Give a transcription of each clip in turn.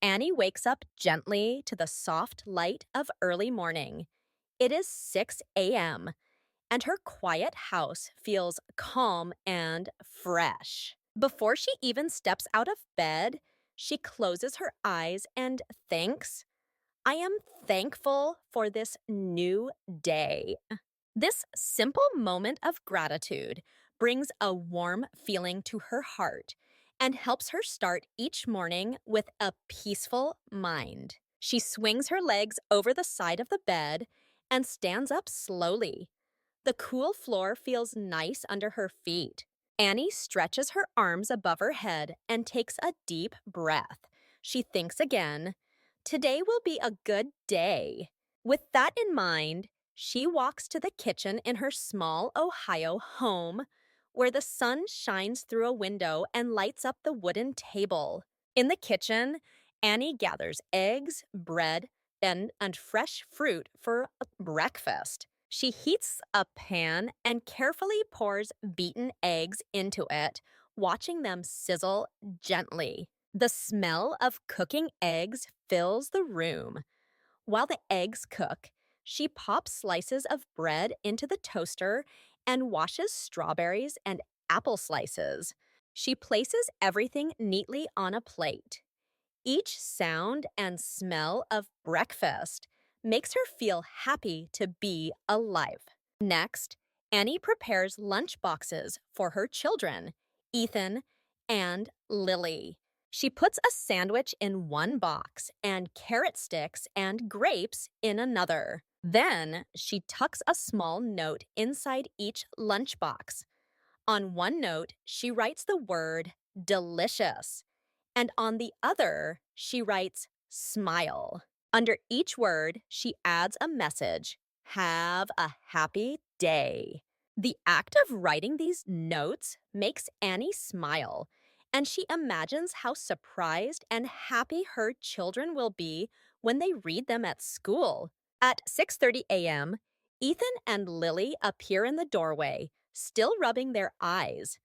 Annie wakes up gently to the soft light of early morning. It is 6 a.m., and her quiet house feels calm and fresh. Before she even steps out of bed, she closes her eyes and thinks, I am thankful for this new day. This simple moment of gratitude brings a warm feeling to her heart and helps her start each morning with a peaceful mind. She swings her legs over the side of the bed and stands up slowly. The cool floor feels nice under her feet. Annie stretches her arms above her head and takes a deep breath. She thinks again, today will be a good day. With that in mind, she walks to the kitchen in her small Ohio home, where the sun shines through a window and lights up the wooden table. In the kitchen, Annie gathers eggs, bread, and fresh fruit for breakfast. She heats a pan and carefully pours beaten eggs into it, watching them sizzle gently. The smell of cooking eggs fills the room. While the eggs cook, she pops slices of bread into the toaster and washes strawberries and apple slices. She places everything neatly on a plate. Each sound and smell of breakfast makes her feel happy to be alive. Next, Annie prepares lunch boxes for her children, Ethan and Lily. She puts a sandwich in one box and carrot sticks and grapes in another. Then she tucks a small note inside each lunchbox. On one note, she writes the word delicious, and on the other, she writes smile. Under each word, she adds a message, have a happy day. The act of writing these notes makes Annie smile, and she imagines how surprised and happy her children will be when they read them at school. At 6:30 a.m., Ethan and Lily appear in the doorway, still rubbing their eyes.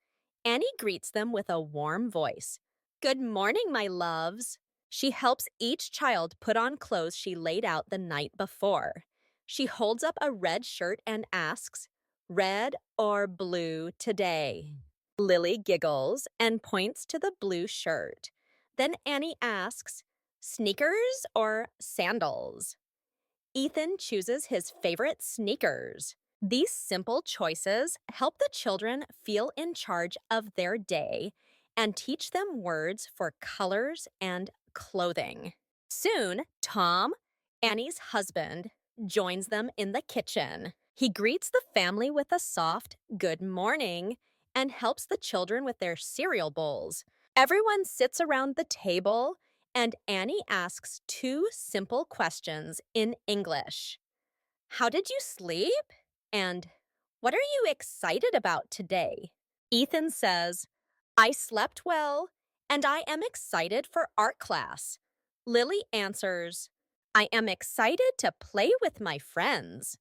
Annie greets them with a warm voice. Good morning, my loves. She helps each child put on clothes she laid out the night before. She holds up a red shirt and asks, red or blue today? Lily giggles and points to the blue shirt. Then Annie asks, sneakers or sandals? Ethan chooses his favorite sneakers. These simple choices help the children feel in charge of their day and teach them words for colors and clothing. Soon, Tom, Annie's husband, joins them in the kitchen. He greets the family with a soft good morning and helps the children with their cereal bowls. Everyone sits around the table and Annie asks two simple questions in English. How did you sleep? And what are you excited about today? Ethan says, I slept well, and I am excited for art class. Lily answers, I am excited to play with my friends.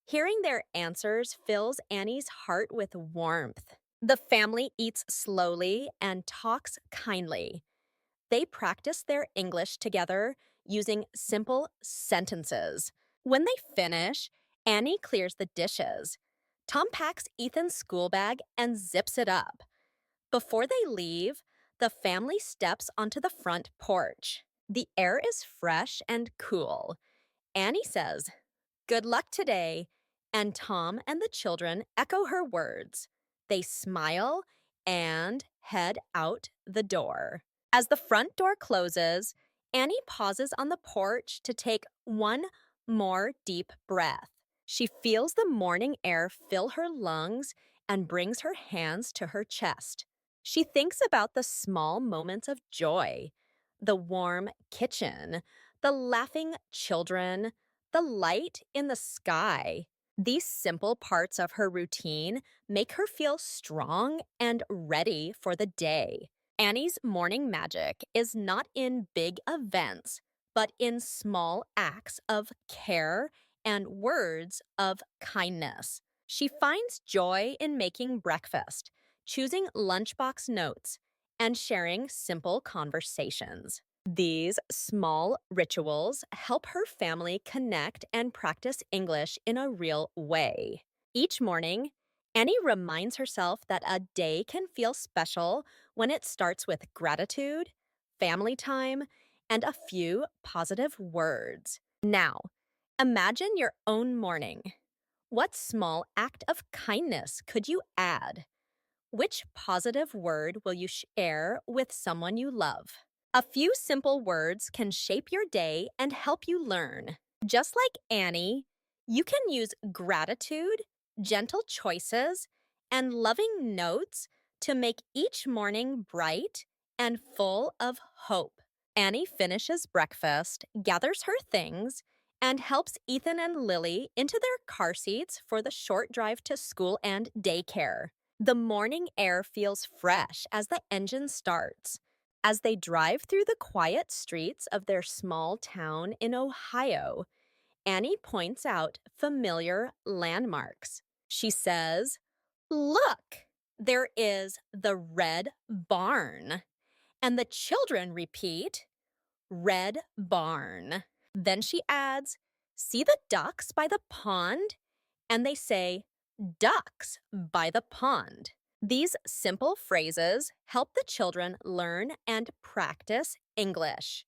Hearing their answers fills Annie's heart with warmth. The family eats slowly and talks kindly. They practice their English together using simple sentences. When they finish, Annie clears the dishes. Tom packs Ethan's school bag and zips it up. Before they leave, the family steps onto the front porch. The air is fresh and cool. Annie says, good luck today, and Tom and the children echo her words. They smile and head out the door. As the front door closes, Annie pauses on the porch to take one more deep breath. She feels the morning air fill her lungs and brings her hands to her chest. She thinks about the small moments of joy, the warm kitchen, the laughing children, the light in the sky. These simple parts of her routine make her feel strong and ready for the day. Annie's morning magic is not in big events, but in small acts of care and words of kindness. She finds joy in making breakfast, choosing lunchbox notes, and sharing simple conversations. These small rituals help her family connect and practice English in a real way. Each morning, Annie reminds herself that a day can feel special when it starts with gratitude, family time, and a few positive words. Now, imagine your own morning. What small act of kindness could you add? Which positive word will you share with someone you love? A few simple words can shape your day and help you learn. Just like Annie, you can use gratitude, gentle choices, and loving notes to make each morning bright and full of hope. Annie finishes breakfast, gathers her things, and helps Ethan and Lily into their car seats for the short drive to school and daycare. The morning air feels fresh as the engine starts. As they drive through the quiet streets of their small town in Ohio, Annie points out familiar landmarks. She says, "Look, there is the red barn." And the children repeat, "Red barn." Then she adds, "See the ducks by the pond?" And they say, "Ducks by the pond." These simple phrases help the children learn and practice English.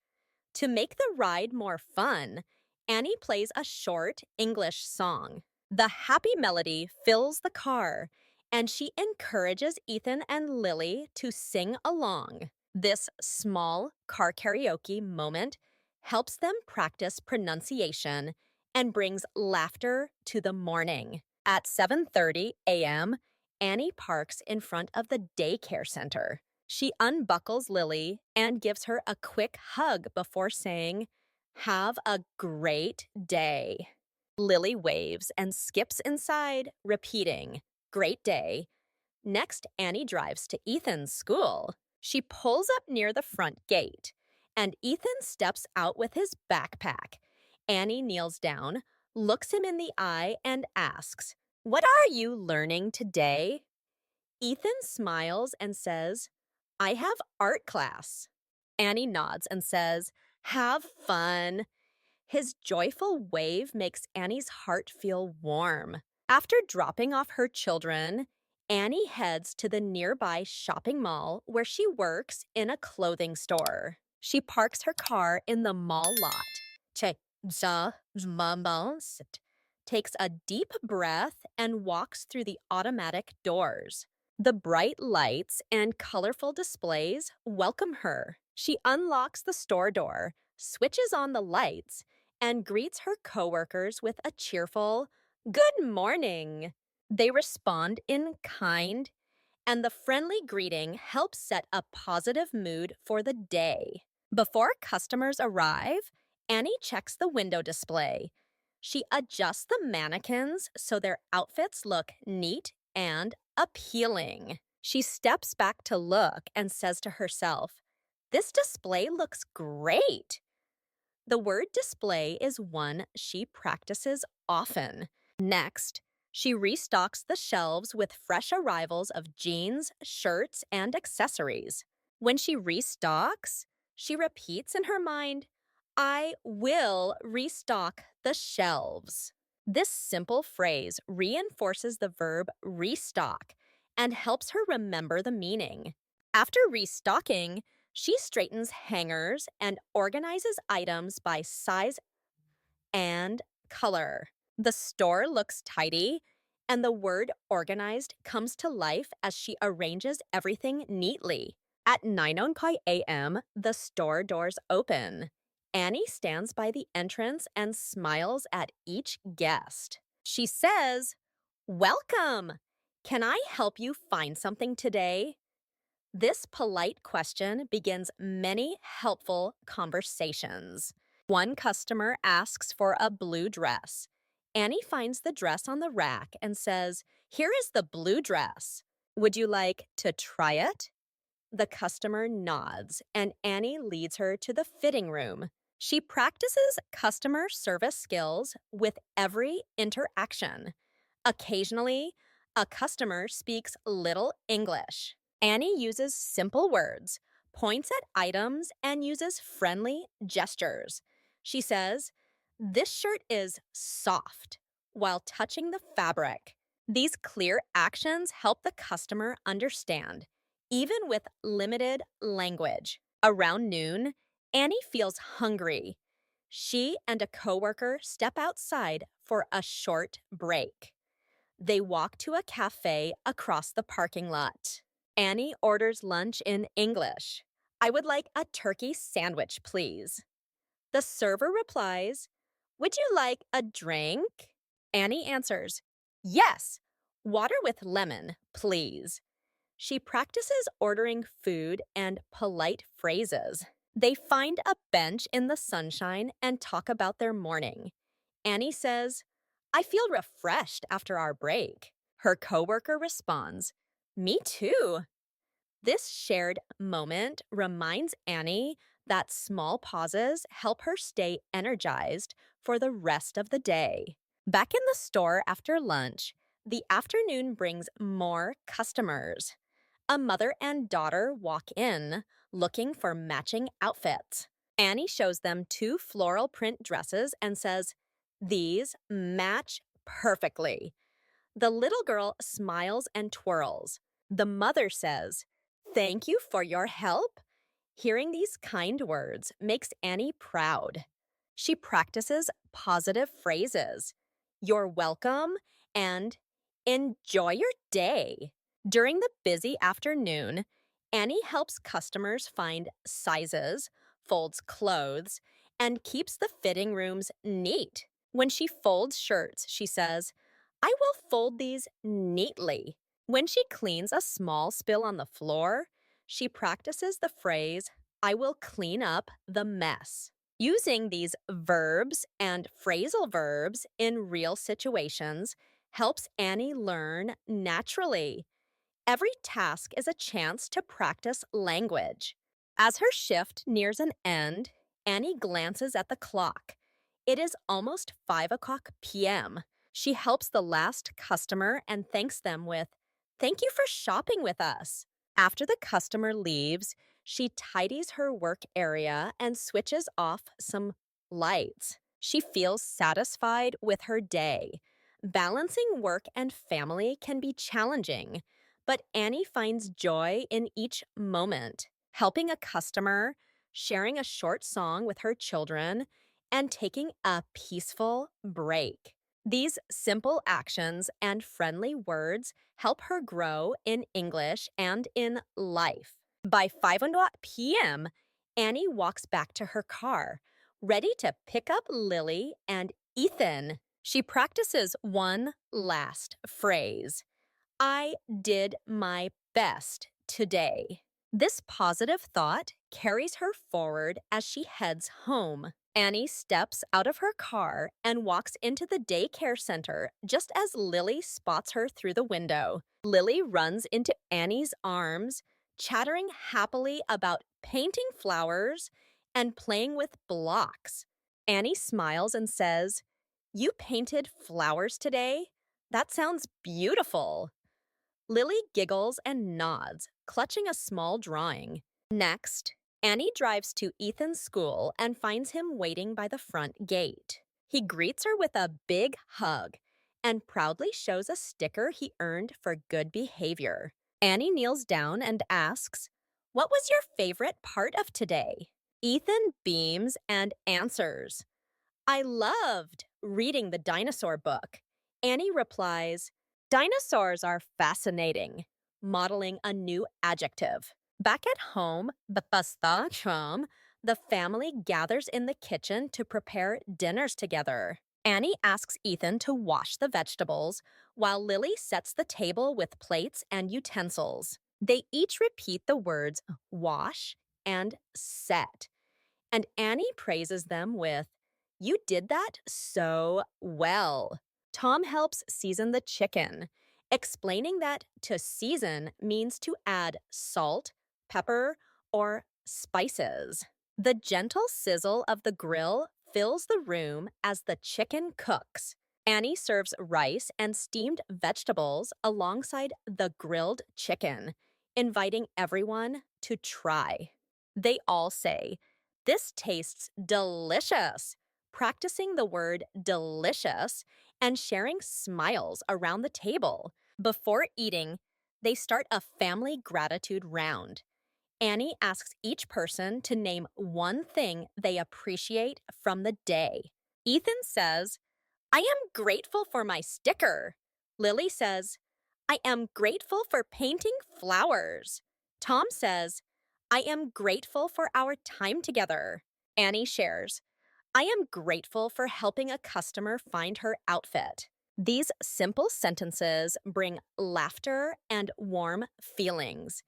To make the ride more fun, Annie plays a short English song. The happy melody fills the car, and she encourages Ethan and Lily to sing along. This small car karaoke moment helps them practice pronunciation and brings laughter to the morning. At 7:30 a.m., Annie parks in front of the daycare center. She unbuckles Lily and gives her a quick hug before saying, "Have a great day." Lily waves and skips inside, repeating, "Great day." Next, Annie drives to Ethan's school. She pulls up near the front gate, and Ethan steps out with his backpack. Annie kneels down, looks him in the eye, and asks, "What are you learning today?" Ethan smiles and says, "I have art class." Annie nods and says, "Have fun." His joyful wave makes Annie's heart feel warm. After dropping off her children, Annie heads to the nearby shopping mall where she works in a clothing store. She parks her car in the mall lot. Takes a deep breath and walks through the automatic doors. The bright lights and colorful displays welcome her. She unlocks the store door, switches on the lights, and greets her coworkers with a cheerful, "Good morning." They respond in kind, and the friendly greeting helps set a positive mood for the day. Before customers arrive, Annie checks the window display. She adjusts the mannequins so their outfits look neat and appealing. She steps back to look and says to herself, "This display looks great." The word display is one she practices often. Next, she restocks the shelves with fresh arrivals of jeans, shirts, and accessories. When she restocks, she repeats in her mind, "I will restock the shelves." This simple phrase reinforces the verb restock and helps her remember the meaning. After restocking, she straightens hangers and organizes items by size and color. The store looks tidy, and the word organized comes to life as she arranges everything neatly. At 9:00 a.m., the store doors open. Annie stands by the entrance and smiles at each guest. She says, "Welcome! Can I help you find something today?" This polite question begins many helpful conversations. One customer asks for a blue dress. Annie finds the dress on the rack and says, "Here is the blue dress. Would you like to try it?" The customer nods, and Annie leads her to the fitting room. She practices customer service skills with every interaction. Occasionally, a customer speaks little English. Annie uses simple words, points at items, and uses friendly gestures. She says, "This shirt is soft," while touching the fabric. These clear actions help the customer understand, even with limited language. Around noon, Annie feels hungry. She and a coworker step outside for a short break. They walk to a cafe across the parking lot. Annie orders lunch in English. "I would like a turkey sandwich, please." The server replies, "Would you like a drink?" Annie answers, "Yes, water with lemon, please." She practices ordering food and polite phrases. They find a bench in the sunshine and talk about their morning. Annie says, "I feel refreshed after our break." Her coworker responds, "Me too." This shared moment reminds Annie that small pauses help her stay energized for the rest of the day. Back in the store after lunch, the afternoon brings more customers. A mother and daughter walk in, looking for matching outfits. Annie shows them two floral print dresses and says, "These match perfectly." The little girl smiles and twirls. The mother says, "Thank you for your help." Hearing these kind words makes Annie proud. She practices positive phrases. "You're welcome," and "enjoy your day." During the busy afternoon, Annie helps customers find sizes, folds clothes, and keeps the fitting rooms neat. When she folds shirts, she says, "I will fold these neatly." When she cleans a small spill on the floor, she practices the phrase, "I will clean up the mess." Using these verbs and phrasal verbs in real situations helps Annie learn naturally. Every task is a chance to practice language. As her shift nears an end, Annie glances at the clock. It is almost 5 o'clock p.m. She helps the last customer and thanks them with, "Thank you for shopping with us." After the customer leaves, she tidies her work area and switches off some lights. She feels satisfied with her day. Balancing work and family can be challenging, but Annie finds joy in each moment, helping a customer, sharing a short song with her children, and taking a peaceful break. These simple actions and friendly words help her grow in English and in life. By 5 p.m., Annie walks back to her car, ready to pick up Lily and Ethan. She practices one last phrase. "I did my best today." This positive thought carries her forward as she heads home. Annie steps out of her car and walks into the daycare center just as Lily spots her through the window. Lily runs into Annie's arms, chattering happily about painting flowers and playing with blocks. Annie smiles and says, "You painted flowers today? That sounds beautiful." Lily giggles and nods, clutching a small drawing. Next, Annie drives to Ethan's school and finds him waiting by the front gate. He greets her with a big hug and proudly shows a sticker he earned for good behavior. Annie kneels down and asks, "What was your favorite part of today?" Ethan beams and answers, "I loved reading the dinosaur book." Annie replies, "Dinosaurs are fascinating," modeling a new adjective. Back at home, the family gathers in the kitchen to prepare dinners together. Annie asks Ethan to wash the vegetables, while Lily sets the table with plates and utensils. They each repeat the words wash and set, and Annie praises them with, "You did that so well." Tom helps season the chicken, explaining that to season means to add salt, pepper, or spices. The gentle sizzle of the grill fills the room as the chicken cooks. Annie serves rice and steamed vegetables alongside the grilled chicken, inviting everyone to try. They all say, "This tastes delicious," practicing the word delicious and sharing smiles around the table. Before eating, they start a family gratitude round. Annie asks each person to name one thing they appreciate from the day. Ethan says, "I am grateful for my sticker." Lily says, "I am grateful for painting flowers." Tom says, "I am grateful for our time together." Annie shares, "I am grateful for helping a customer find her outfit." These simple sentences bring laughter and warm feelings,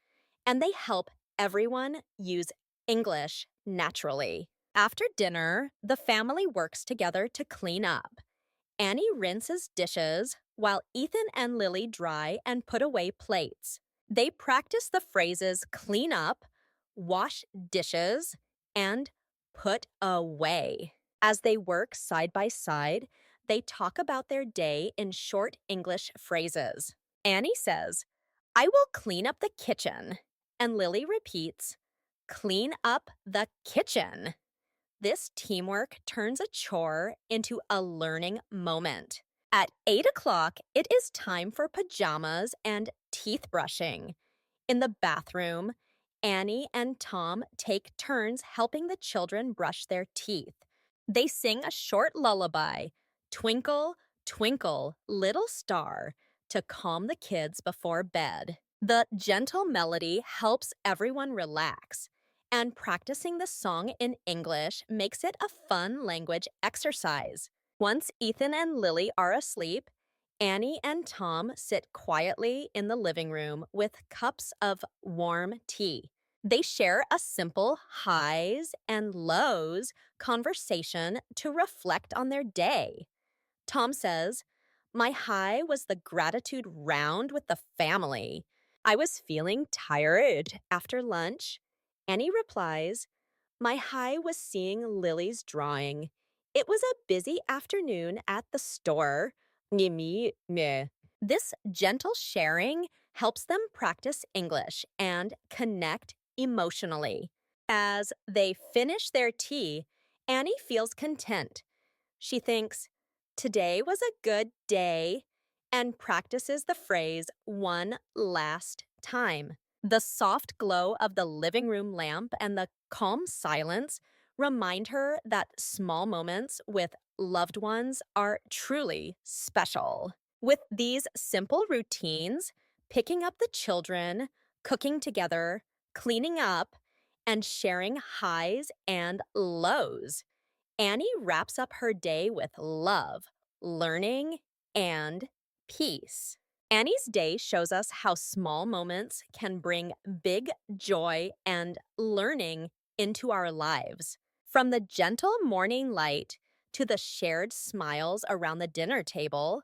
and they help everyone use English naturally. After dinner, the family works together to clean up. Annie rinses dishes while Ethan and Lily dry and put away plates. They practice the phrases clean up, wash dishes, and put away. As they work side by side, they talk about their day in short English phrases. Annie says, "I will clean up the kitchen." And Lily repeats, "Clean up the kitchen." This teamwork turns a chore into a learning moment. At 8 o'clock, it is time for pajamas and teeth brushing. In the bathroom, Annie and Tom take turns helping the children brush their teeth. They sing a short lullaby, "Twinkle, Twinkle, Little Star," to calm the kids before bed. The gentle melody helps everyone relax, and practicing the song in English makes it a fun language exercise. Once Ethan and Lily are asleep, Annie and Tom sit quietly in the living room with cups of warm tea. They share a simple highs and lows conversation to reflect on their day. Tom says, "My high was the gratitude round with the family. I was feeling tired after lunch." Annie replies, "My high was seeing Lily's drawing. It was a busy afternoon at the store." Meh. This gentle sharing helps them practice English and connect emotionally. As they finish their tea, Annie feels content. She thinks, "Today was a good day," and practices the phrase one last time. The soft glow of the living room lamp and the calm silence remind her that small moments with loved ones are truly special. With these simple routines, picking up the children, cooking together, cleaning up, and sharing highs and lows, Annie wraps up her day with love, learning, and peace. Annie's day shows us how small moments can bring big joy and learning into our lives. From the gentle morning light to the shared smiles around the dinner table,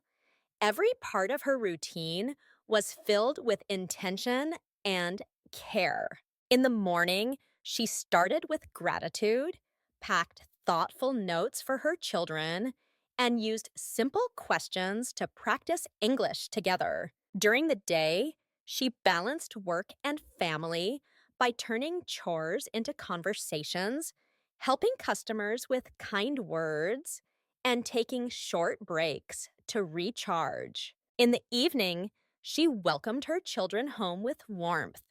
every part of her routine was filled with intention and care. In the morning, she started with gratitude, packed thoughtful notes for her children, and used simple questions to practice English together. During the day, she balanced work and family by turning chores into conversations, helping customers with kind words, and taking short breaks to recharge. In the evening, she welcomed her children home with warmth,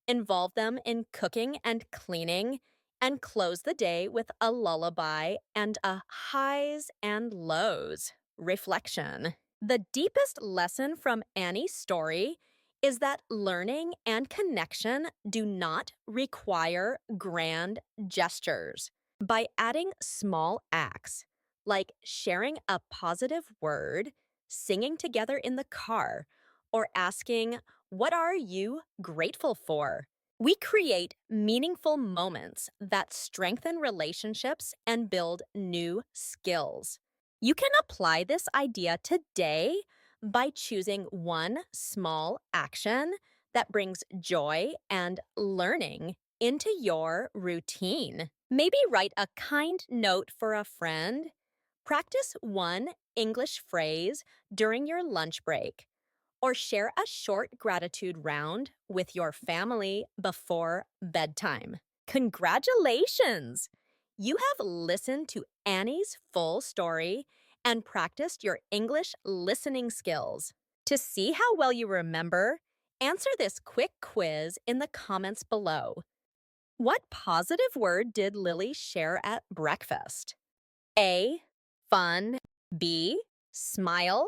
involved them in cooking and cleaning, and closed the day with a lullaby and a highs and lows reflection. The deepest lesson from Annie's story is that learning and connection do not require grand gestures. By adding small acts, like sharing a positive word, singing together in the car, or asking, "What are you grateful for?" we create meaningful moments that strengthen relationships and build new skills. You can apply this idea today by choosing one small action that brings joy and learning into your routine. Maybe write a kind note for a friend. Practice one English phrase during your lunch break, or share a short gratitude round with your family before bedtime. Congratulations! You have listened to Annie's full story and practiced your English listening skills. To see how well you remember, answer this quick quiz in the comments below. What positive word did Lily share at breakfast? A. Fun. B. Smile.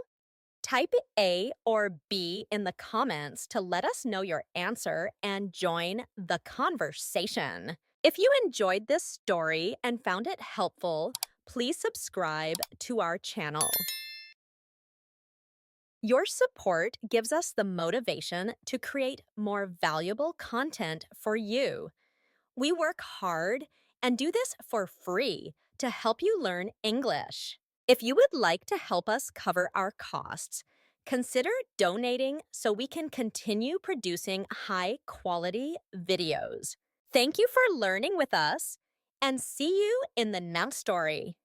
Type A or B in the comments to let us know your answer and join the conversation. If you enjoyed this story and found it helpful, please subscribe to our channel. Your support gives us the motivation to create more valuable content for you. We work hard and do this for free to help you learn English. If you would like to help us cover our costs, consider donating so we can continue producing high-quality videos. Thank you for learning with us, and see you in the next story.